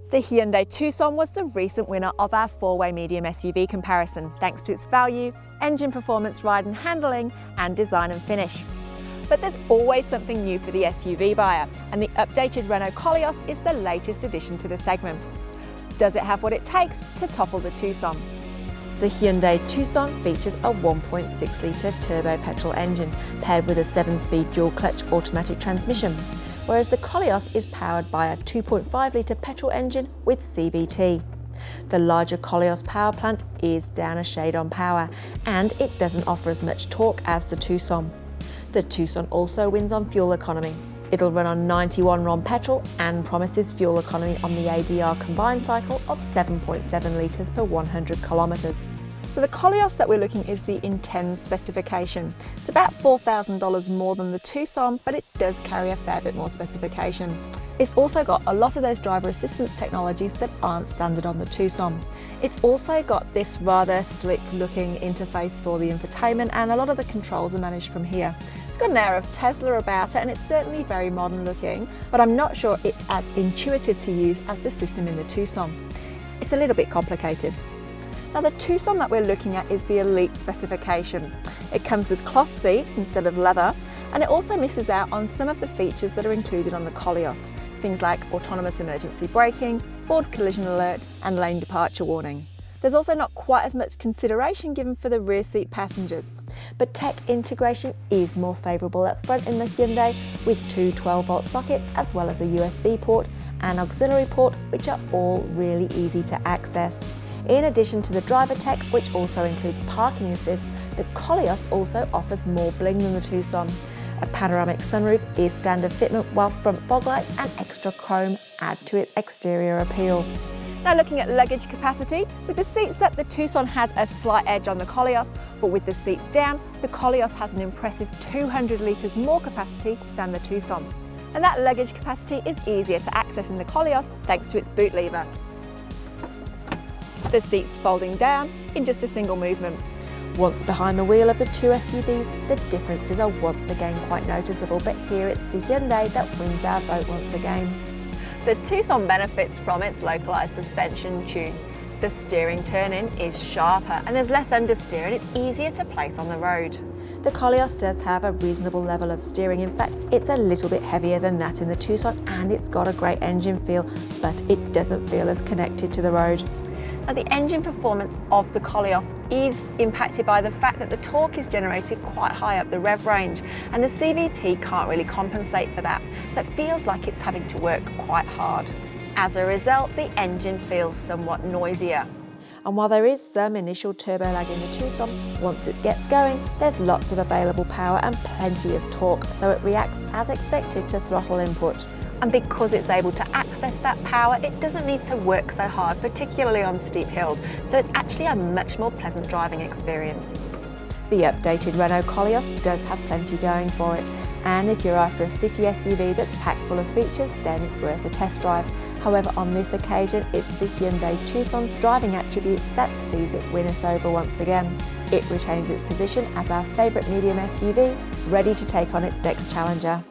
The Hyundai Tucson was the recent winner of our four-way medium SUV comparison, thanks to its value, engine performance, ride and handling, and design and finish. But there's always something new for the SUV buyer, and the updated Renault Koleos is the latest addition to the segment. Does it have what it takes to topple the Tucson? The Hyundai Tucson features a 1.6-litre turbo petrol engine paired with a 7-speed dual-clutch automatic transmission, whereas the Koleos is powered by a 2.5-litre petrol engine with CVT. The larger Koleos power plant is down a shade on power, and it doesn't offer as much torque as the Tucson. The Tucson also wins on fuel economy. It'll run on 91 RON petrol and promises fuel economy on the ADR combined cycle of 7.7 litres per 100 kilometres. So the Koleos that we're looking is the Intense specification. It's about $4,000 more than the Tucson, but it does carry a fair bit more specification. It's also got a lot of those driver assistance technologies that aren't standard on the Tucson. It's also got this rather slick looking interface for the infotainment, and a lot of the controls are managed from here. It's got an air of Tesla about it, and it's certainly very modern looking, but I'm not sure it's as intuitive to use as the system in the Tucson. It's a little bit complicated. Now the Tucson that we're looking at is the Elite specification. It comes with cloth seats instead of leather, and it also misses out on some of the features that are included on the Koleos, things like autonomous emergency braking, forward collision alert, and lane departure warning. There's also not quite as much consideration given for the rear seat passengers, but tech integration is more favourable up front in the Hyundai, with two 12-volt sockets as well as a USB port and auxiliary port, which are all really easy to access. In addition to the driver tech, which also includes parking assist, the Koleos also offers more bling than the Tucson. A panoramic sunroof is standard fitment, while front fog lights and extra chrome add to its exterior appeal. Now looking at luggage capacity, with the seats up, the Tucson has a slight edge on the Koleos, but with the seats down, the Koleos has an impressive 200 litres more capacity than the Tucson. And that luggage capacity is easier to access in the Koleos thanks to its boot lever. The seats folding down in just a single movement. Once behind the wheel of the two SUVs, the differences are once again quite noticeable, but here it's the Hyundai that wins our vote once again. The Tucson benefits from its localised suspension tune. The steering turn-in is sharper and there's less understeer, and it's easier to place on the road. The Koleos does have a reasonable level of steering. In fact, it's a little bit heavier than that in the Tucson, and it's got a great engine feel, but it doesn't feel as connected to the road. Now, the engine performance of the Koleos is impacted by the fact that the torque is generated quite high up the rev range, and the CVT can't really compensate for that, so it feels like it's having to work quite hard. As a result, the engine feels somewhat noisier. And while there is some initial turbo lag in the Tucson, once it gets going, there's lots of available power and plenty of torque, so it reacts as expected to throttle input. And because it's able to access that power, it doesn't need to work so hard, particularly on steep hills, so it's actually a much more pleasant driving experience. The updated Renault Koleos does have plenty going for it, and if you're after a city SUV that's packed full of features, then it's worth a test drive. However, on this occasion, it's the Hyundai Tucson's driving attributes that sees it win us over once again. It retains its position as our favourite medium SUV, ready to take on its next challenger.